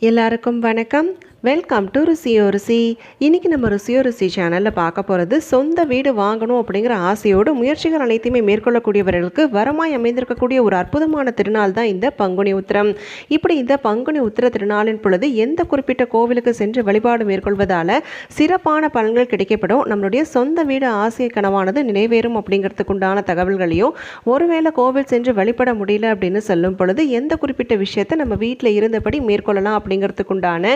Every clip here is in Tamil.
எல்லாருக்கும் வணக்கம். வெல்கம் டு ருசியோ ருசி. இன்றைக்கி நம்ம ருசியோ ருசி சேனலில் பார்க்க போகிறது சொந்த வீடு வாங்கணும் அப்படிங்கிற ஆசையோடு முயற்சிகள் அனைத்துமே மேற்கொள்ளக்கூடியவர்களுக்கு வரமாய் அமைந்திருக்கக்கூடிய ஒரு அற்புதமான திருநாள் தான் இந்த பங்குனி உத்திரம். இப்படி இந்த பங்குனி உத்திர திருநாளின் பொழுது எந்த குறிப்பிட்ட கோவிலுக்கு சென்று வழிபாடு மேற்கொள்வதால் சிறப்பான பலன்கள் கிடைக்கப்படும், நம்மளுடைய சொந்த வீடு ஆசை கனவானது நிறைவேறும் அப்படிங்கிறதுக்குண்டான தகவல்களையும், ஒருவேளை கோவில் சென்று வழிபட முடியல அப்படின்னு சொல்லும் பொழுது எந்த குறிப்பிட்ட விஷயத்தை நம்ம வீட்டில் இருந்தபடி மேற்கொள்ளலாம் அப்படிங்கிறதுக்குண்டான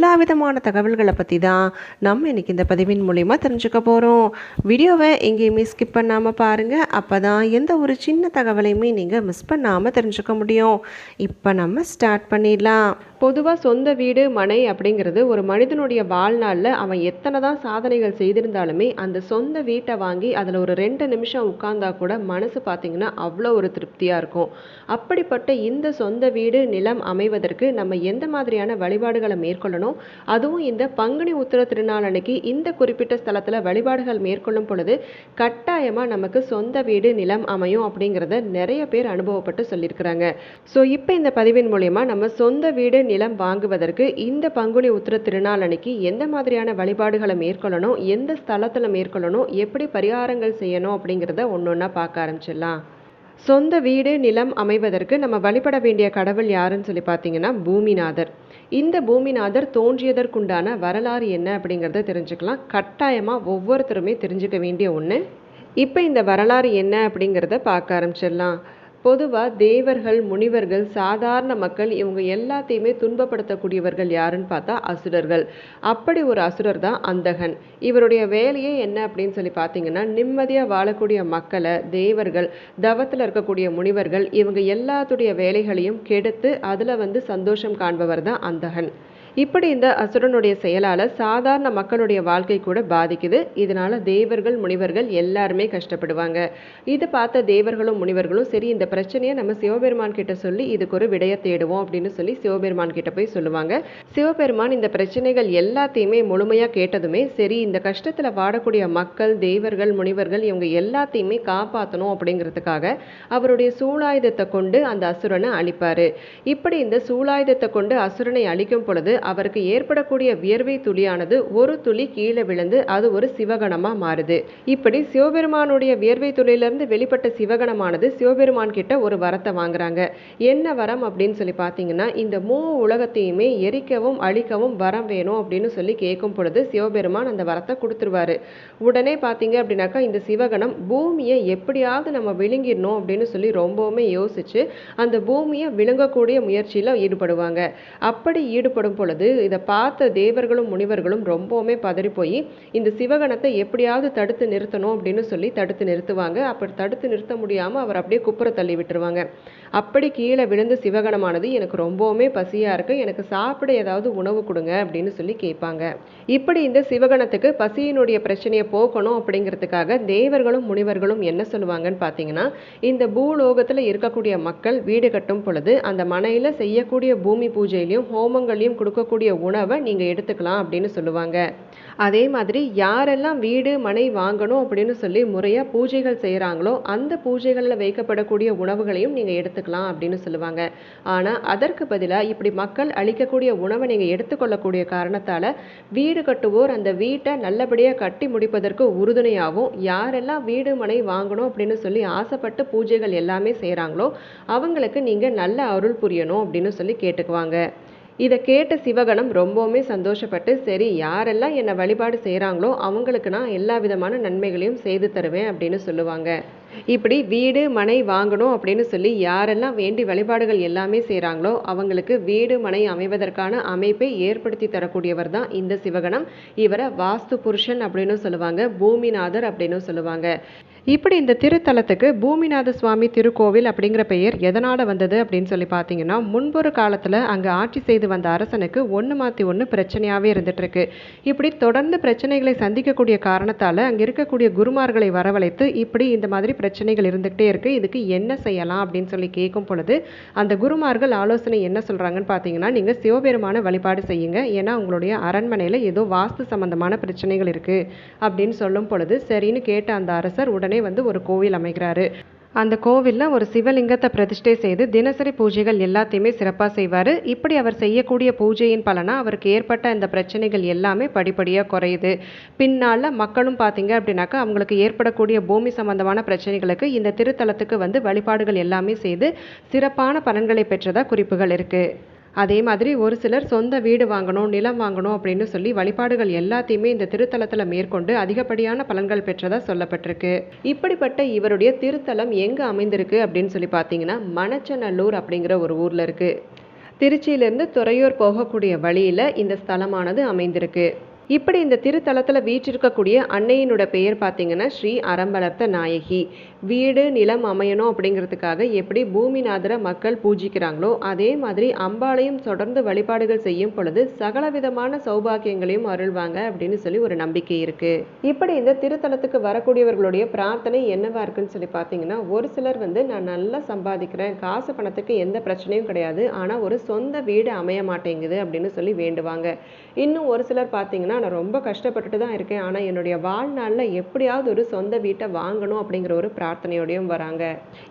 எல்லா விதமான தகவல்களை பற்றி தான் நம்ம இன்றைக்கி இந்த பதிவின் மூலிமா தெரிஞ்சுக்க போகிறோம். வீடியோவை எங்கேயுமே ஸ்கிப் பண்ணாமல் பாருங்கள். அப்போ தான் எந்த ஒரு சின்ன தகவலையுமே நீங்கள் மிஸ் பண்ணாமல் தெரிஞ்சுக்க முடியும். இப்போ நம்ம ஸ்டார்ட் பண்ணிடலாம். பொதுவாக சொந்த வீடு மனை அப்படிங்கிறது ஒரு மனிதனுடைய வாழ்நாளில் அவன் எத்தனை தான் சாதனைகள் செய்திருந்தாலுமே அந்த சொந்த வீட்டை வாங்கி அதில் ஒரு 2 நிமிஷம் உட்கார்ந்தா கூட மனசு பார்த்திங்கன்னா அவ்வளோ ஒரு திருப்தியாக இருக்கும். அப்படிப்பட்ட இந்த சொந்த வீடு நிலம் அமைவதற்கு நம்ம எந்த மாதிரியான வழிபாடுகளை மேற்கொள்ளணும், அதுவும் இந்த பங்குனி உத்திர திருநாள் அன்னைக்கு இந்த குறிப்பிட்ட ஸ்தலத்தில் வழிபாடுகள் மேற்கொள்ளும் பொழுது கட்டாயமாக நமக்கு சொந்த வீடு நிலம் அமையும் அப்படிங்கிறத நிறைய பேர் அனுபவப்பட்டு சொல்லியிருக்கிறாங்க. ஸோ இப்போ இந்த பதிவின் மூலயமா நம்ம சொந்த வீடு நிலம் வாங்குவதற்கு இந்த பங்குனி உத்திர திருநாள் அன்னைக்கு எந்த மாதிரியான வழிபாடுகளை மேற்கொள்ளணும், எந்த ஸ்தலத்தில் மேற்கொள்ளணும், எப்படி பரிகாரங்கள் செய்யணும் அப்படிங்கிறத ஒன்றொன்னா பார்க்க ஆரம்பிச்சிடலாம். சொந்த வீடு நிலம் அமைவதற்கு நம்ம வழிபட வேண்டிய கடவுள் யாருன்னு சொல்லி பார்த்தீங்கன்னா பூமிநாதர். இந்த பூமிநாதர் தோன்றியதற்குண்டான வரலாறு என்ன அப்படிங்கிறத தெரிஞ்சுக்கலாம். கட்டாயமாக ஒவ்வொருத்தருமே தெரிஞ்சுக்க வேண்டிய ஒன்று. இப்போ இந்த வரலாறு என்ன அப்படிங்கிறத பார்க்க ஆரம்பிச்சிடலாம். பொதுவாக தேவர்கள், முனிவர்கள், சாதாரண மக்கள் இவங்க எல்லாத்தையுமே துன்பப்படுத்தக்கூடியவர்கள் யாருன்னு பார்த்தா அசுரர்கள். அப்படி ஒரு அசுரர் தான் அந்தகன். இவருடைய வேலையே என்ன அப்படின்னு சொல்லி பார்த்தீங்கன்னா, நிம்மதியாக வாழக்கூடிய மக்களை தேவர்கள், தவத்தில் இருக்கக்கூடிய முனிவர்கள் இவங்க எல்லாத்துடைய வேலைகளையும் கெடுத்து அதில் சந்தோஷம் காண்பவர் தான் அந்தகன். இப்படி இந்த அசுரனுடைய செயலால் சாதாரண மக்களுடைய வாழ்க்கை கூட பாதிக்குது. இதனால தேவர்கள், முனிவர்கள் எல்லாருமே கஷ்டப்படுவாங்க. இதை பார்த்த தேவர்களும் முனிவர்களும் சரி, இந்த பிரச்சனையை நம்ம சிவபெருமான் கிட்ட சொல்லி இதுக்கு ஒரு விடைய தேடுவோம் அப்படின்னு சொல்லி சிவபெருமான் கிட்ட போய் சொல்லுவாங்க. சிவபெருமான் இந்த பிரச்சனைகள் எல்லாத்தையுமே முழுமையாக கேட்டதுமே சரி, இந்த கஷ்டத்தில் வாடக்கூடிய மக்கள், தேவர்கள், முனிவர்கள் இவங்க எல்லாத்தையுமே காப்பாற்றணும் அப்படிங்கிறதுக்காக அவருடைய சூலாயுதத்தை கொண்டு அந்த அசுரனை அழிப்பாரு. இப்படி இந்த சூலாயுதத்தை கொண்டு அசுரனை அழிக்கும் பொழுது அவருக்கு ஏற்படக்கூடிய வியர்வை துளியானது ஒரு துளி கீழே விழுந்து அது ஒரு சிவகணமா மாறுது. இப்படி சிவபெருமானுடைய வியர்வை துளியிலிருந்து வெளிப்பட்ட சிவகணமானது சிவபெருமான் கிட்ட ஒரு வரத்தை வாங்குறாங்க. என்ன வரம் அப்படின்னு சொல்லி பார்த்தீங்கன்னா, இந்த உலகத்தையுமே எரிக்கவும் அழிக்கவும் வரம் வேணும் அப்படின்னு சொல்லி கேட்கும் பொழுது சிவபெருமான் அந்த வரத்தை கொடுத்துருவாரு. உடனே பார்த்தீங்க அப்படின்னாக்கா இந்த சிவகணம் பூமியை எப்படியாவது நம்ம விழுங்கிடணும் அப்படின்னு சொல்லி ரொம்பவுமே யோசிச்சு அந்த பூமியை விழுங்கக்கூடிய முயற்சியில் ஈடுபடுவாங்க. அப்படி ஈடுபடும் பொழுது இதை பார்த்த தேவர்களும் முனிவர்களும் ரொம்பவுமே பதறி போய் இந்த சிவகணத்தை எப்படியாவது தடுத்து நிறுத்தணும் அப்படின்னு சொல்லி தடுத்து நிறுத்துவாங்க. அப்படி தடுத்து நிறுத்த முடியாமல் அவர் அப்படியே குப்புற தள்ளி விட்டுருவாங்க. அப்படி கீழே விழுந்து சிவகணமானது எனக்கு ரொம்பவுமே பசியாக இருக்கு, எனக்கு சாப்பிட ஏதாவது உணவு கொடுங்க அப்படின்னு சொல்லி கேட்பாங்க. இப்படி இந்த சிவகணத்துக்கு பசியினுடைய பிரச்சனையை போக்கணும் அப்படிங்கிறதுக்காக தேவர்களும் முனிவர்களும் என்ன சொல்லுவாங்கன்னு பார்த்தீங்கன்னா, இந்த பூலோகத்தில் இருக்கக்கூடிய மக்கள் வீடு கட்டும் பொழுது அந்த மனையில் செய்யக்கூடிய பூமி பூஜையிலையும் ஹோமங்களையும் கொடுக்கக்கூடிய உணவை நீங்கள் எடுத்துக்கலாம் அப்படின்னு சொல்லுவாங்க. அதே மாதிரி யாரெல்லாம் வீடு மனை வாங்கணும் அப்படின்னு சொல்லி முறையாக பூஜைகள் செய்கிறாங்களோ அந்த பூஜைகளில் வைக்கப்படக்கூடிய உணவுகளையும் நீங்கள் எடுத்துக்கலாம் அப்படின்னு சொல்லுவாங்க. ஆனால் அதற்கு பதிலாக இப்படி மக்கள் அளிக்கக்கூடிய உணவை நீங்கள் எடுத்துக்கொள்ளக்கூடிய காரணத்தால் வீடு கட்டுவோர் அந்த வீட்டை நல்லபடியாக கட்டி முடிப்பதற்கு உறுதுணையாகவும், யாரெல்லாம் வீடு மனை வாங்கணும் அப்படின்னு சொல்லி ஆசைப்பட்டு பூஜைகள் எல்லாமே செய்கிறாங்களோ அவங்களுக்கு நீங்கள் நல்ல அருள் புரியணும் அப்படின்னு சொல்லி கேட்டுக்குவாங்க. இதை கேட்ட சிவகணம் ரொம்பவுமே சந்தோஷப்பட்டு சரி, யாரெல்லாம் என்னை வழிபாடு செய்கிறாங்களோ அவங்களுக்கு நான் எல்லா விதமான நன்மைகளையும் செய்து தருவேன் அப்படின்னு சொல்லுவாங்க. இப்படி வீடு மனை வாங்கணும் அப்படின்னு சொல்லி யாரெல்லாம் வேண்டி வழிபாடுகள் எல்லாமே செய்கிறாங்களோ அவங்களுக்கு வீடு மனை அமைவதற்கான அமைப்பை ஏற்படுத்தி தரக்கூடியவர் தான் இந்த சிவகணம். இவரை வாஸ்து புருஷன் அப்படின்னு சொல்லுவாங்க, பூமிநாதர் அப்படின்னு சொல்லுவாங்க. இப்படி இந்த திருத்தலத்துக்கு பூமிநாத சுவாமி திருக்கோவில் அப்படிங்கிற பெயர் எதனால் வந்தது அப்படின்னு சொல்லி பார்த்தீங்கன்னா, முன்பொரு காலத்தில் அங்கே ஆட்சி செய்து வந்த அரசனுக்கு ஒன்று மாற்றி ஒன்று பிரச்சனையாகவே இருந்துகிட்ருக்கு. இப்படி தொடர்ந்து பிரச்சனைகளை சந்திக்கக்கூடிய காரணத்தால் அங்கே இருக்கக்கூடிய குருமார்களை வரவழைத்து இப்படி இந்த மாதிரி பிரச்சனைகள் இருந்துகிட்டே இருக்குது, இதுக்கு என்ன செய்யலாம் அப்படின்னு சொல்லி கேட்கும் பொழுது அந்த குருமார்கள் ஆலோசனை என்ன சொல்கிறாங்கன்னு பார்த்தீங்கன்னா, நீங்கள் சிவபெருமான வழிபாடு செய்யுங்க, ஏன்னா உங்களுடைய அரண்மனையில் ஏதோ வாஸ்து சம்பந்தமான பிரச்சனைகள் இருக்குது அப்படின்னு சொல்லும் பொழுது சரின்னு கேட்ட அந்த அரசர் உடனே ஒரு கோவில் அமைக்கிறாரு. அந்த கோவிலில் ஒரு சிவலிங்கத்தை பிரதிஷ்டை செய்து தினசரி பூஜைகள் எல்லாத்தையுமே சிறப்பாக செய்வார். இப்படி அவர் செய்யக்கூடிய பூஜையின் பலனாக அவருக்கு ஏற்பட்ட இந்த பிரச்சனைகள் எல்லாமே படிப்படியாக குறையுது. பின்னால் மக்களும் பார்த்தீங்க அப்படின்னாக்கா அவங்களுக்கு ஏற்படக்கூடிய பூமி சம்பந்தமான பிரச்சனைகளுக்கு இந்த திருத்தலத்துக்கு வந்து வழிபாடுகள் எல்லாமே செய்து சிறப்பான பலன்களை பெற்றதாக குறிப்புகள் இருக்குது. அதே மாதிரி ஒரு சிலர் சொந்த வீடு வாங்கணும், நிலம் வாங்கணும் அப்படின்னு சொல்லி வழிபாடுகள் எல்லாத்தையுமே இந்த திருத்தலத்தில் மேற்கொண்டு அதிகப்படியான பலன்கள் பெற்றதா சொல்லப்பட்டிருக்கு. இப்படிப்பட்ட இவருடைய திருத்தலம் எங்கே அமைந்திருக்கு அப்படின்னு சொல்லி பார்த்தீங்கன்னா மணச்சநல்லூர் அப்படிங்கிற ஒரு ஊரில் இருக்கு. திருச்சியிலிருந்து துறையூர் போகக்கூடிய வழியில் இந்த ஸ்தலமானது அமைந்திருக்கு. இப்படி இந்த திருத்தலத்தில் வீற்றிருக்கக்கூடிய அன்னையினோட பெயர் பார்த்தீங்கன்னா ஸ்ரீ அறம்பலர்த்த நாயகி. வீடு நிலம் அமையணும் அப்படிங்கிறதுக்காக எப்படி பூமிநாதரை மக்கள் பூஜிக்கிறாங்களோ அதே மாதிரி அம்பாளையும் தொடர்ந்து வழிபாடுகள் செய்யும் பொழுது சகலவிதமான சௌபாக்கியங்களையும் அருள்வாங்க அப்படின்னு சொல்லி ஒரு நம்பிக்கை இருக்கு. இப்படி இந்த திருத்தலத்துக்கு வரக்கூடியவர்களுடைய பிரார்த்தனை என்னவா இருக்குன்னு சொல்லி பார்த்தீங்கன்னா ஒரு சிலர் வந்து நான் நல்லா சம்பாதிக்கிறேன், காசு பணத்துக்கு எந்த பிரச்சனையும் கிடையாது, ஆனால் ஒரு சொந்த வீடு அமைய மாட்டேங்குது அப்படின்னு சொல்லி வேண்டுவாங்க. இன்னும் ஒரு சிலர் பார்த்தீங்கன்னா நான் ரொம்ப கஷ்டப்பட்டுட்டு தான் இருக்கேன், ஆனால் என்னுடைய வாழ்நாளில் எப்படியாவது ஒரு சொந்த வீட்டை வாங்கணும் அப்படிங்கிற ஒரு பிரார்த்தனையோடையும் வராங்க.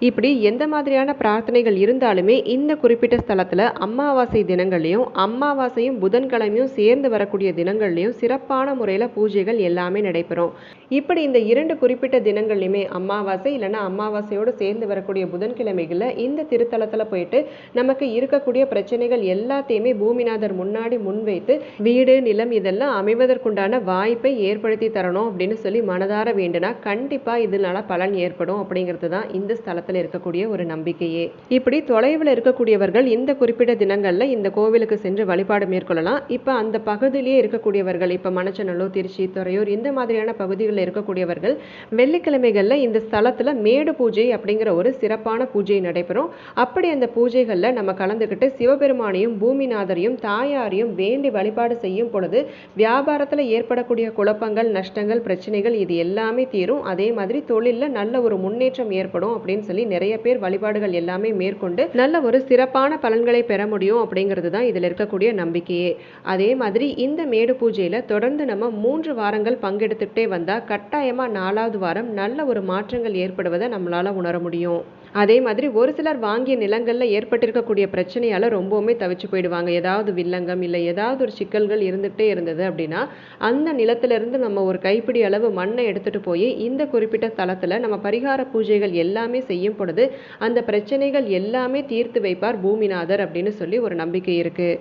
இப்படி எந்த மாதிரியான பிரார்த்தனைகள் இருந்தாலுமே இந்த குறிப்பிட்ட ஸ்தலத்தில் அமாவாசை தினங்கள்லையும் அமாவாசையும் புதன்கிழமையும் சேர்ந்து வரக்கூடிய தினங்கள்லையும் சிறப்பான முறையில் பூஜைகள் எல்லாமே நடைபெறும். இப்படி இந்த 2 குறிப்பிட்ட தினங்கள்லையுமே அமாவாசை இல்லைன்னா அமாவாசையோடு சேர்ந்து வரக்கூடிய புதன்கிழமைகளில் இந்த திருத்தலத்தில் போயிட்டு நமக்கு இருக்கக்கூடிய பிரச்சனைகள் எல்லாத்தையுமே பூமிநாதர் முன்னாடி முன்வைத்து வீடு நிலம் இதெல்லாம் அமைவதற்குண்டான வாய்ப்பை ஏற்படுத்தி தரணும் அப்படின்னு சொல்லி மனதார வேண்டுனா கண்டிப்பா இதனால பலன் ஏற்படும் அப்படிங்கிறது தான் இந்த ஸ்தலத்தில் இருக்கக்கூடிய ஒரு நம்பிக்கையே. இப்படி தொலைவில் இருக்கக்கூடியவர்கள் இந்த குறிப்பிட்ட தினங்கள்ல இந்த கோவிலுக்கு சென்று வழிபாடு மேற்கொள்ளலாம். இப்ப அந்த பகுதியிலேயே இருக்கக்கூடியவர்கள் இப்ப மணச்சநல்லூர், திருச்சி, துறையூர் இந்த மாதிரியான பகுதிகளில் இருக்கக்கூடியவர்கள் வெள்ளிக்கிழமைகள்ல இந்த ஸ்தலத்துல மேடு பூஜை அப்படிங்கிற ஒரு சிறப்பான பூஜை நடைபெறும். அப்படி அந்த பூஜைகள்ல நம்ம கலந்துக்கிட்டு சிவபெருமானையும் பூமிநாதரையும் தாயாரையும் வேண்டி வழிபாடு செய்யும் பொழுது வியாபாரத்தில் ஏற்படக்கூடிய குழப்பங்கள், நஷ்டங்கள், பிரச்சனைகள் இது எல்லாமே தீரும். அதே மாதிரி தொழிலில் நல்ல ஒரு முன்னேற்றம் ஏற்படும் அப்படின்னு சொல்லி நிறைய பேர் வழிபாடுகள் எல்லாமே மேற்கொண்டு நல்ல ஒரு சிறப்பான பலன்களை பெற முடியும் அப்படிங்கிறது தான் இதில் இருக்கக்கூடிய நம்பிக்கையே. அதே மாதிரி இந்த மேடு பூஜையில் தொடர்ந்து நம்ம 3 வாரங்கள் பங்கெடுத்துட்டே வந்தால் கட்டாயமாக 4வது வாரம் நல்ல ஒரு மாற்றங்கள் ஏற்படுவதை நம்மளால் உணர முடியும். அதே மாதிரி ஒரு சிலர் வாங்கிய நிலங்களில் ஏற்பட்டிருக்கக்கூடிய பிரச்சனையால் ரொம்பவுமே தவிச்சு போயிடுவாங்க. ஏதாவது வில்லங்கம் இல்லை ஏதாவது ஒரு சிக்கல்கள் இருந்துகிட்டே இருந்தது அப்படின்னா அந்த நிலத்திலிருந்து நம்ம ஒரு கைப்பிடி அளவு மண்ணை எடுத்துகிட்டு போய் இந்த குறிப்பிட்ட ஸ்தலத்தில் நம்ம பரிகார பூஜைகள் எல்லாமே செய்யும் பொழுது அந்த பிரச்சனைகள் எல்லாமே தீர்த்து வைப்பார் பூமிநாதர் அப்படின்னு சொல்லி ஒரு நம்பிக்கை இருக்குது.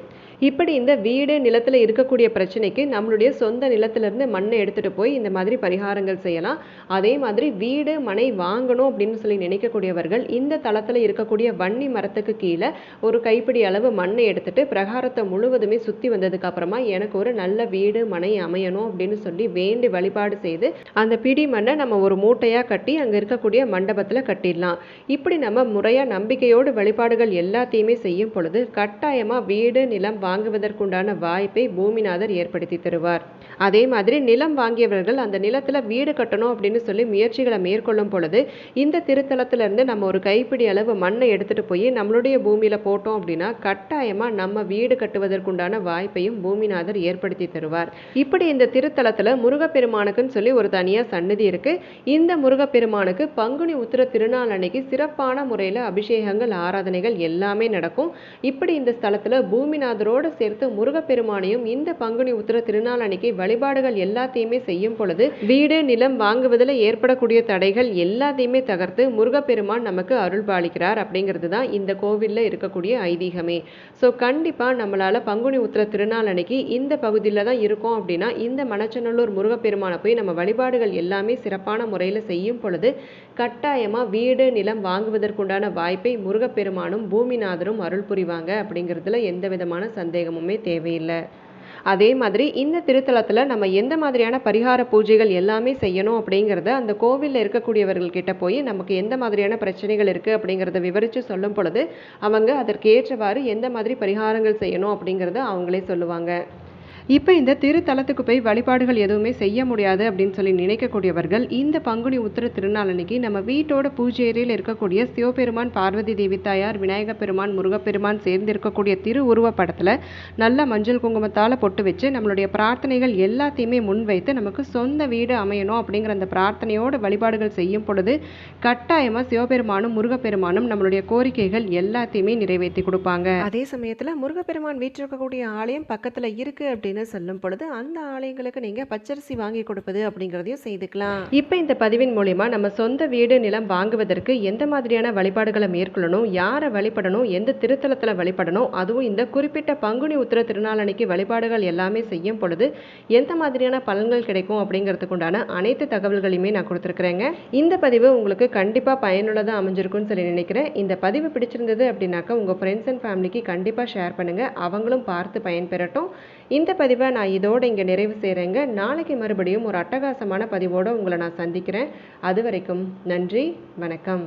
இப்படி இந்த வீடு நிலத்தில் இருக்கக்கூடிய பிரச்சனைக்கு நம்மளுடைய சொந்த நிலத்திலிருந்து மண்ணை எடுத்துகிட்டு போய் இந்த மாதிரி பரிகாரங்கள் செய்யலாம். அதே மாதிரி வீடு மனை வாங்கணும் அப்படின்னு சொல்லி நினைக்கக்கூடியவர்கள் இந்த தளத்தில் இருக்கக்கூடிய வன்னி மரத்துக்கு கீழே ஒரு கைப்பிடி அளவு மண்ணை எடுத்துட்டு பிரகாரத்தை முழுவதுமே சுற்றி வந்ததுக்கு அப்புறமா எனக்கு ஒரு நல்ல வீடு மனை அமையணும் அப்படின்னு சொல்லி வேண்டி வழிபாடு செய்து அந்த பிடி மண்ணை நம்ம ஒரு மூட்டையாக கட்டி அங்கே இருக்கக்கூடிய மண்டபத்தில் கட்டிடலாம். இப்படி நம்ம முறையாக நம்பிக்கையோடு வழிபாடுகள் எல்லாத்தையுமே செய்யும் பொழுது கட்டாயமாக வீடு நிலம் வாங்குவதற்குண்டான வாய்ப்பை பூமிநாதர் ஏற்படுத்தி தருவார். அதே மாதிரி நிலம் வாங்கியவர்கள் அந்த நிலத்துல வீடு கட்டணும் அப்படின்னு சொல்லி முயற்சிகளை மேற்கொள்ளும் பொழுது இந்த திருத்தலத்துல இருந்து நம்ம ஒரு கைப்பிடி அளவு மண்ணை எடுத்துட்டு போய் நம்மளுடைய பூமியில போட்டோம் அப்படின்னா கட்டாயமா நம்ம வீடு கட்டுவதற்குண்டான வாய்ப்பையும் பூமிநாதர் ஏற்படுத்தி தருவார். இப்படி இந்த திருத்தலத்துல முருகப்பெருமானுக்குன்னு சொல்லி ஒரு தனியா சன்னதி இருக்கு. இந்த முருகப்பெருமானுக்கு பங்குனி உத்திர திருநாள் அன்னைக்கு சிறப்பான முறையில அபிஷேகங்கள் ஆராதனைகள் எல்லாமே நடக்கும். இப்படி இந்த ஸ்தலத்துல பூமிநாதரோட சேர்த்து முருகப்பெருமானையும் இந்த பங்குனி உத்திர திருநாள் அன்னைக்கு வழிபாடுகள் எல்லாத்தையுமே செய்யும் பொழுது வீடு நிலம் வாங்குவதில் ஏற்படக்கூடிய தடைகள் எல்லாத்தையுமே தகர்த்து முருகப்பெருமான் நமக்கு அருள் பாலிக்கிறார் அப்படிங்கிறது தான் இந்த கோவிலில் இருக்கக்கூடிய ஐதீகமே. ஸோ கண்டிப்பாக நம்மளால் பங்குனி உத்திர திருநாள் அன்னைக்கு இந்த பகுதியில் தான் இருக்கோம் அப்படின்னா இந்த மணச்சநல்லூர் முருகப்பெருமானை போய் நம்ம வழிபாடுகள் எல்லாமே சிறப்பான முறையில் செய்யும் பொழுது கட்டாயமாக வீடு நிலம் வாங்குவதற்குண்டான வாய்ப்பை முருகப்பெருமானும் பூமிநாதரும் அருள் புரிவாங்க அப்படிங்கிறதுல எந்த விதமான சந்தேகமுமே தேவையில்லை. அதே மாதிரி இந்த திருத்தலத்தில் நம்ம எந்த மாதிரியான பரிகார பூஜைகள் எல்லாமே செய்யணும் அப்படிங்கிறத அந்த கோவிலில் இருக்கக்கூடியவர்கள் கிட்ட போய் நமக்கு எந்த மாதிரியான பிரச்சனைகள் இருக்குது அப்படிங்கிறத விவரித்து சொல்லும் பொழுது அவங்க அதற்கு ஏற்றவாறு எந்த மாதிரி பரிகாரங்கள் செய்யணும் அப்படிங்கிறத அவங்களே சொல்லுவாங்க. இப்போ இந்த திருத்தலத்துக்கு போய் வழிபாடுகள் எதுவுமே செய்ய முடியாது அப்படின்னு சொல்லி நினைக்கக்கூடியவர்கள் இந்த பங்குனி உத்திர திருநாள் அன்னைக்கு நம்ம வீட்டோட பூஜை அறையில் இருக்கக்கூடிய சிவபெருமான், பார்வதி தேவி தாயார், விநாயகப் பெருமான், முருகப்பெருமான் சேர்ந்து இருக்கக்கூடிய திரு உருவ படத்தில் நல்ல மஞ்சள் குங்குமத்தால் பொட்டு வச்சு நம்மளுடைய பிரார்த்தனைகள் எல்லாத்தையுமே முன்வைத்து நமக்கு சொந்த வீடு அமையணும் அப்படிங்கிற அந்த பிரார்த்தனையோடு வழிபாடுகள் செய்யும் பொழுது கட்டாயமாக சிவபெருமானும் முருகப்பெருமானும் நம்மளுடைய கோரிக்கைகள் எல்லாத்தையுமே நிறைவேற்றி கொடுப்பாங்க. அதே சமயத்தில் முருகப்பெருமான் வீற்றிருக்கக்கூடிய ஆலயம் பக்கத்தில் இருக்குது அப்படின்னு சொல்லும் பொழுது அந்த ஆலயங்களுக்கு நீங்க பச்சரிசி வாங்கி கொடுப்பது அப்படிங்கிறதையும் செய்துக்கலாம். இப்போ இந்த பதிவின் மூலமா நம்ம சொந்த வீடு நிலம் வாங்குவதற்கு எந்த மாதிரியான வழிபாடுகளை மேற்கொள்ளணும், யாரை வழிபடணும், எந்த திருத்தலத்துல வழிபடணும், அதுவும் இந்த குறிப்பிட்ட பங்குனி உத்திர திருநாள் அன்னைக்கு வழிபாடுகள் எல்லாமே செய்யும் பொழுது எந்த மாதிரியான பலன்கள் கிடைக்கும் அப்படிங்கிறதுக்கு உண்டான அனைத்து தகவல்களையுமே நான் கொடுத்துருக்குறேங்க. இந்த பதிவு உங்களுக்கு கண்டிப்பா பயனுள்ளதாக அமைஞ்சிருக்கும்னு சொல்லி நினைக்கிறேன். இந்த பதிவு பிடிச்சிருந்தது அப்படின்னாக்கா உங்க ஃப்ரெண்ட்ஸ் அண்ட் ஃபேமிலிக்கு கண்டிப்பா ஷேர் பண்ணுங்க, அவங்களும் பார்த்து பயன்பெறட்டும். இந்த பதிவை நான் இதோடு இங்கே நிறைவு செய்கிறேங்க. நாளைக்கு மறுபடியும் ஒரு அட்டகாசமான பதிவோடு உங்களை நான் சந்திக்கிறேன். அது வரைக்கும் நன்றி, வணக்கம்.